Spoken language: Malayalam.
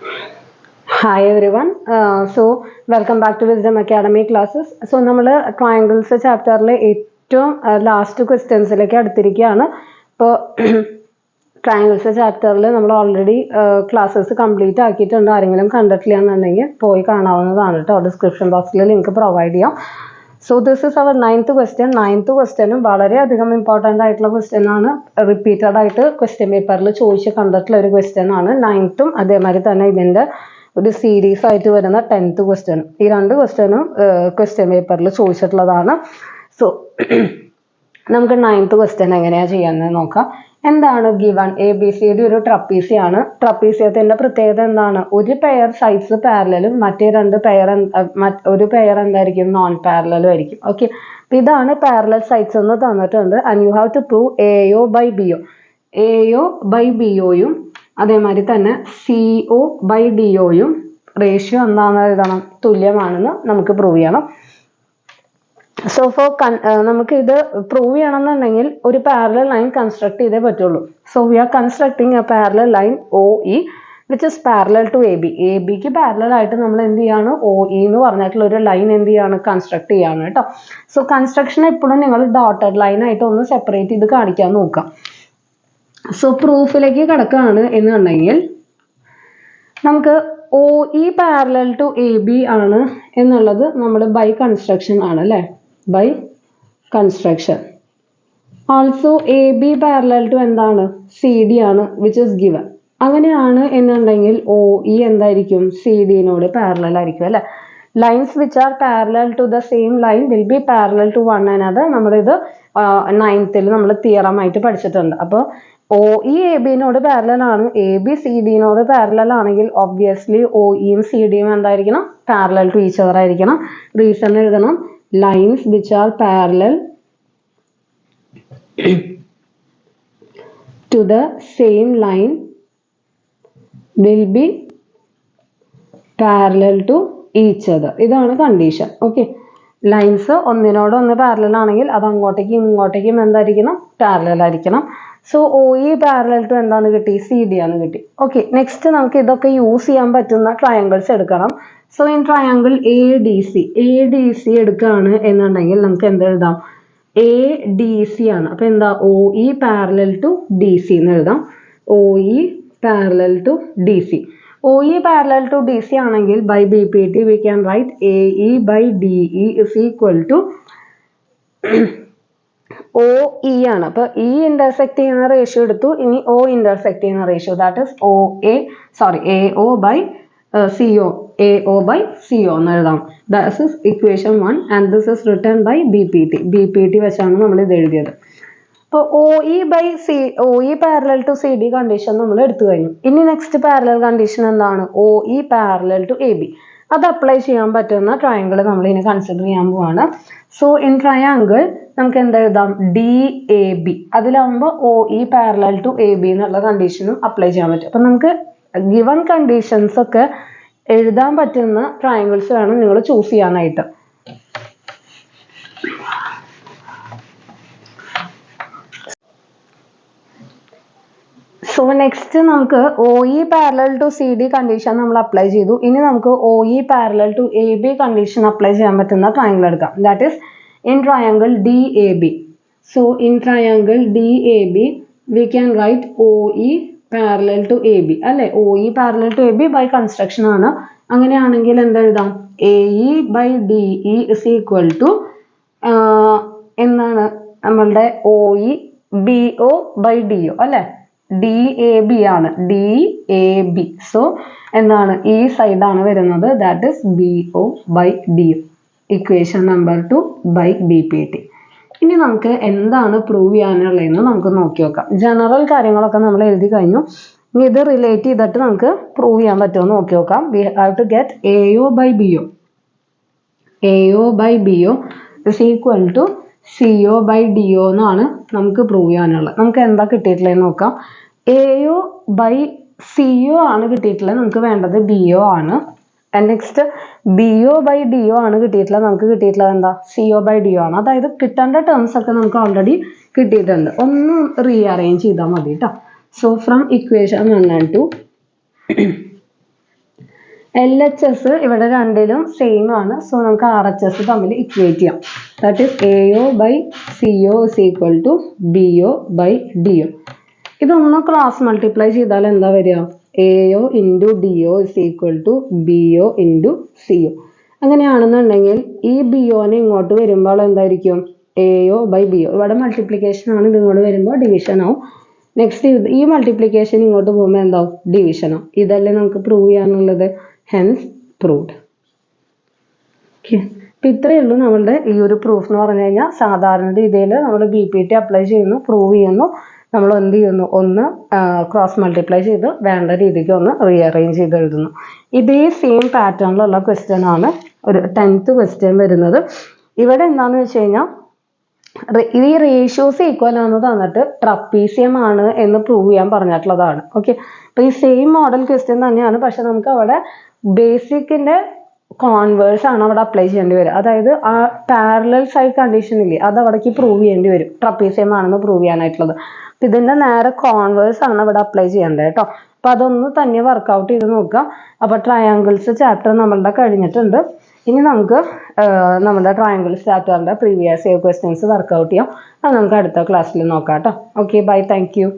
Hi everyone. Welcome back to Wisdom Academy classes. നമ്മൾ ട്രയാങ്കിൾസ് ചാപ്റ്ററിലെ ഏറ്റവും ലാസ്റ്റ് ക്വസ്റ്റ്യൻസിലേക്ക് അടുത്തിരിക്കുകയാണ്. ഇപ്പോൾ ട്രയാങ്കിൾസ് ചാപ്റ്ററിൽ നമ്മൾ ഓൾറെഡി ക്ലാസ്സസ് കംപ്ലീറ്റ് ആക്കിയിട്ടുണ്ട്. ആരെങ്കിലും കണ്ടിട്ടില്ല എന്നുണ്ടെങ്കിൽ പോയി കാണാവുന്നതാണ് കേട്ടോ. ഡിസ്ക്രിപ്ഷൻ ബോക്സിൽ ലിങ്ക് പ്രൊവൈഡ് ചെയ്യാം. So this is our 9th question. 9th ക്വസ്റ്റ്യനും വളരെയധികം ഇമ്പോർട്ടൻ്റ് ആയിട്ടുള്ള ക്വസ്റ്റ്യൻ ആണ്. റിപ്പീറ്റഡ് ആയിട്ട് ക്വസ്റ്റ്യൻ പേപ്പറിൽ ചോദിച്ച് കണ്ടിട്ടുള്ള ഒരു ക്വസ്റ്റ്യൻ ആണ്. 9th അതേമാതിരി തന്നെ ഇതിൻ്റെ ഒരു സീരീസ് ആയിട്ട് വരുന്ന 10th ക്വസ്റ്റ്യൻ. ഈ രണ്ട് ക്വസ്റ്റ്യനും ക്വസ്റ്റ്യൻ പേപ്പറിൽ ചോദിച്ചിട്ടുള്ളതാണ്. സോ നമുക്ക് 9th ക്വസ്റ്റ്യൻ എങ്ങനെയാണ് ചെയ്യാമെന്ന് നോക്കാം. എന്താണ് ഗിവൺ? ABCD ഒരു ട്രപ്പീസിയാണ്. ട്രപ്പീസിയത്തിൻ്റെ പ്രത്യേകത എന്താണ്? ഒരു പെയർ സൈഡ്സ് പാരലലും മറ്റേ രണ്ട് പെയർ ഒരു പെയർ എന്തായിരിക്കും? നോൺ പാരലലും ആയിരിക്കും. ഓക്കെ, അപ്പം ഇതാണ് പാരലൽ സൈഡ്സ് എന്ന് തന്നിട്ടുണ്ട്. And you have to prove AO by BO. AO by BOയും അതേമാതിരി തന്നെ CO by DOയും റേഷ്യോ എന്താണെന്ന് എഴുതണം, തുല്യമാണെന്ന് നമുക്ക് പ്രൂവ് ചെയ്യണം. സോ നമുക്ക് ഇത് പ്രൂവ് ചെയ്യണമെന്നുണ്ടെങ്കിൽ ഒരു പാരലൽ ലൈൻ കൺസ്ട്രക്ട് ചെയ്തേ പറ്റുള്ളൂ. So we are constructing a parallel line OE which is parallel to AB. ABക്ക് പാരലൽ ആയിട്ട് നമ്മൾ എന്ത് ചെയ്യാണ്? OE എന്ന് പറഞ്ഞിട്ടുള്ള ഒരു ലൈൻ എന്ത് ചെയ്യാണ്? കൺസ്ട്രക്ട് ചെയ്യാണ് കേട്ടോ. സോ കൺസ്ട്രക്ഷൻ എപ്പോഴും നിങ്ങൾ ഡോട്ടഡ് ലൈൻ ആയിട്ട് ഒന്ന് സെപ്പറേറ്റ് ചെയ്ത് കാണിക്കാൻ നോക്കാം. സോ പ്രൂഫിലേക്ക് കിടക്കുകയാണ് എന്നുണ്ടെങ്കിൽ നമുക്ക് OE പാരലൽ ടു AB ആണ് എന്നുള്ളത് നമ്മൾ ബൈ കൺസ്ട്രക്ഷൻ ആണ് അല്ലേ? By construction. Also AB parallel to എന്താണ്? CD ആണ് വിച്ച് ഇസ് ഗിവൺ. അങ്ങനെയാണ് എന്നുണ്ടെങ്കിൽ OE എന്തായിരിക്കും? CDനോട് പാരലൽ ആയിരിക്കും അല്ലേ? Lines which are parallel to the same line will be parallel to one another. നമ്മളിത് 9th നമ്മൾ തിയറം ആയിട്ട് പഠിച്ചിട്ടുണ്ട്. അപ്പോൾ OE ABനോട് പാരലൽ ആണ്. AB CDനോട് പാരലൽ ആണെങ്കിൽ ഒബ്വിയസ്ലി OEയും CDയും എന്തായിരിക്കണം? പാരലൽ ടു ഈച്ച് അതർ ആയിരിക്കണം. റീസൺ എഴുതണം. Lines which are parallel to the same line will be parallel to each other. ഇതാണ് കണ്ടീഷൻ. ഓക്കെ, ലൈൻസ് ഒന്നിനോടൊന്ന് പാരലൽ ആണെങ്കിൽ അത് അങ്ങോട്ടേക്കും ഇങ്ങോട്ടേക്കും എന്തായിരിക്കണം? പാരലൽ ആയിരിക്കണം. സോ OE പാരലൽ ടു എന്താണ് കിട്ടി? CD ആണ് കിട്ടി. ഓക്കെ, നെക്സ്റ്റ് നമുക്ക് ഇതൊക്കെ യൂസ് ചെയ്യാൻ പറ്റുന്ന ട്രയാങ്കിൾസ് എടുക്കണം. സോ ഇൻ ട്രയാങ്കിൾ ADC എടുക്കുകയാണ് എന്നുണ്ടെങ്കിൽ നമുക്ക് എന്ത് എഴുതാം? ADC ആണ്. അപ്പം എന്താ? OE പാരലൽ ടു DC എന്ന് എഴുതാം. OE parallel to DC. OE parallel to DC ആണെങ്കിൽ by BPT we can write AE by DE is equal to OE ആണ്. അപ്പോൾ E ഇന്റർസെക്ട് ചെയ്യുന്ന റേഷ്യോ എടുത്തു. ഇനി O ഇന്റർസെക്ട് ചെയ്യുന്ന ratio that is AO by CO. AO by CO എന്ന് എഴുതാം. That is equation 1 and this is written by BPT വെച്ചാണ് നമ്മൾ ഇത് എഴുതിയത്. അപ്പോൾ OE parallel to CD condition നമ്മൾ എടുത്തു കഴിഞ്ഞു. ഇനി നെക്സ്റ്റ് പാരലൽ കണ്ടീഷൻ എന്താണ്? OE parallel to AB. അത് അപ്ലൈ ചെയ്യാൻ പറ്റുന്ന ട്രയാങ്കിൾ നമ്മൾ ഇനി കൺസിഡർ ചെയ്യാൻ പോവാണ്. സോ ഇൻ ട്രയാങ്കിൾ നമുക്ക് എന്താ എഴുതാം? DAB. അതിലാവുമ്പോൾ OE പാരലൽ ടു AB എന്നുള്ള കണ്ടീഷനും അപ്ലൈ ചെയ്യാൻ പറ്റും. അപ്പം നമുക്ക് ഗിവൺ കണ്ടീഷൻസ് ഒക്കെ എഴുതാൻ പറ്റുന്ന ട്രയാങ്കിൾസ് വേണം നിങ്ങൾ ചൂസ് ചെയ്യാനായിട്ട്. സോ നെക്സ്റ്റ് നമുക്ക് OE parallel to CD condition നമ്മൾ അപ്ലൈ ചെയ്തു. ഇനി നമുക്ക് OE parallel to AB condition apply ചെയ്യാൻ പറ്റുന്ന ട്രയാങ്കിൾ എടുക്കാം. That is in triangle DAB. So in triangle DAB we can write OE parallel to AB അല്ലെ? OE parallel to AB by construction ആണ്. അങ്ങനെയാണെങ്കിൽ എന്താ എഴുതാം? AE by DE is equal to എന്താണ് നമ്മളുടെ OE BO by DO അല്ലെ? DAB ആണ്. DAB. സോ എന്താണ്? ഈ സൈഡാണ് വരുന്നത്. That is BO by DO. Equation number 2 by BPT. ഇനി നമുക്ക് എന്താണ് പ്രൂവ് ചെയ്യാനുള്ളതെന്ന് നമുക്ക് നോക്കി നോക്കാം. ജനറൽ കാര്യങ്ങളൊക്കെ നമ്മൾ എഴുതി കഴിഞ്ഞു. ഇനി ഇത് റിലേറ്റ് ചെയ്തിട്ട് നമുക്ക് പ്രൂവ് ചെയ്യാൻ പറ്റുമെന്ന് നോക്കി നോക്കാം. We have to get AO by BO. AO by BO is equal to CO by DO എന്നാണ് നമുക്ക് പ്രൂവ് ചെയ്യാനുള്ളത്. നമുക്ക് എന്താ കിട്ടിയിട്ടുള്ളതെന്ന് നോക്കാം. AO by CO ആണ് കിട്ടിയിട്ടുള്ളത്. നമുക്ക് വേണ്ടത് BO ആണ്. നെക്സ്റ്റ് BO by DO ആണ് കിട്ടിയിട്ടുള്ളത്. നമുക്ക് കിട്ടിയിട്ടുള്ളത് എന്താ? CO by DO ആണ്. അതായത് കിട്ടേണ്ട ടേംസ് ഒക്കെ നമുക്ക് ഓൾറെഡി കിട്ടിയിട്ടുണ്ട്. ഒന്ന് റീഅറേഞ്ച് ചെയ്താൽ മതി കേട്ടോ. So from equation 1 and 2 LHS ഇവിടെ രണ്ടിലും സെയിം ആണ്. സോ നമുക്ക് RHS തമ്മിൽ ഇക്വേറ്റ് ചെയ്യാം. That is AO by CO is equal to BO by DO. ഇതൊന്ന് ക്രോസ് മൾട്ടിപ്ലൈ ചെയ്താൽ എന്താ വരിക? AO into DO is equal to BO into CO. അങ്ങനെയാണെന്നുണ്ടെങ്കിൽ ഈ BOനെ ഇങ്ങോട്ട് വരുമ്പോൾ എന്തായിരിക്കും? AO by BO. ഇവിടെ മൾട്ടിപ്ലിക്കേഷൻ ആണ്, ഇത് ഇങ്ങോട്ട് വരുമ്പോൾ ഡിവിഷൻ ആവും. നെക്സ്റ്റ് ഈ മൾട്ടിപ്ലിക്കേഷൻ ഇങ്ങോട്ട് പോകുമ്പോൾ എന്താവും? ഡിവിഷൻ ആവും. ഇതല്ലേ നമുക്ക് പ്രൂവ് ചെയ്യാനുള്ളത്. Hence proved. ഓക്കെ, അപ്പം ഇത്രയേ ഉള്ളൂ നമ്മളുടെ ഈ ഒരു പ്രൂഫ് എന്ന് പറഞ്ഞു കഴിഞ്ഞാൽ. സാധാരണ രീതിയിൽ നമ്മൾ BPT അപ്ലൈ ചെയ്യുന്നു, പ്രൂവ് ചെയ്യുന്നു, നമ്മൾ എന്ത് ചെയ്യുന്നു? ഒന്ന് ക്രോസ് മൾട്ടിപ്ലൈ ചെയ്ത് വേണ്ട രീതിക്ക് ഒന്ന് റീഅറേഞ്ച് ചെയ്ത് എഴുതുന്നു. ഇതേ സെയിം പാറ്റേണിലുള്ള ക്വസ്റ്റ്യൻ ആണ് ഒരു 10th ക്വസ്റ്റ്യൻ വരുന്നത്. ഇവിടെ എന്താണെന്ന് വെച്ച് കഴിഞ്ഞാൽ ഈ റേഷ്യോസ് ഈക്വൽ ആണെന്ന് തന്നിട്ട് ട്രപ്പീസിയം ആണ് എന്ന് പ്രൂവ് ചെയ്യാൻ പറഞ്ഞിട്ടുള്ളതാണ്. ഓക്കെ, അപ്പോൾ ഈ സെയിം മോഡൽ ക്വസ്റ്റ്യൻ തന്നെയാണ്, പക്ഷെ നമുക്ക് അവിടെ ബേസിക്കിൻ്റെ കോൺവേഴ്സ് ആണ് അവിടെ അപ്ലൈ ചെയ്യേണ്ടി വരും. അതായത് ആ പാരലൽ സൈഡ് കണ്ടീഷൻ ഇല്ലേ, അത് അവിടേക്ക് പ്രൂവ് ചെയ്യേണ്ടി വരും, ട്രപ്പീസിയം ആണെന്ന് പ്രൂവ് ചെയ്യാനായിട്ടുള്ളത്. ഇതിൻ്റെ നേരെ കോൺവേഴ്സ് ആണ് ഇവിടെ അപ്ലൈ ചെയ്യേണ്ടത് കേട്ടോ. അപ്പോൾ അതൊന്ന് തന്നെ വർക്കൗട്ട് ചെയ്ത് നോക്കുക. അപ്പോൾ ട്രയാങ്കിൾസ് ചാപ്റ്റർ നമ്മളുടെ കഴിഞ്ഞിട്ടുണ്ട്. ഇനി നമുക്ക് നമ്മുടെ ട്രയാങ്കിൾസ് ചാപ്റ്ററിൻ്റെ പ്രീവിയസ് ഇയർ ക്വസ്റ്റ്യൻസ് വർക്കൗട്ട് ചെയ്യാം. അത് നമുക്ക് അടുത്ത ക്ലാസ്സിൽ നോക്കാം കേട്ടോ. Okay, bye, thank U.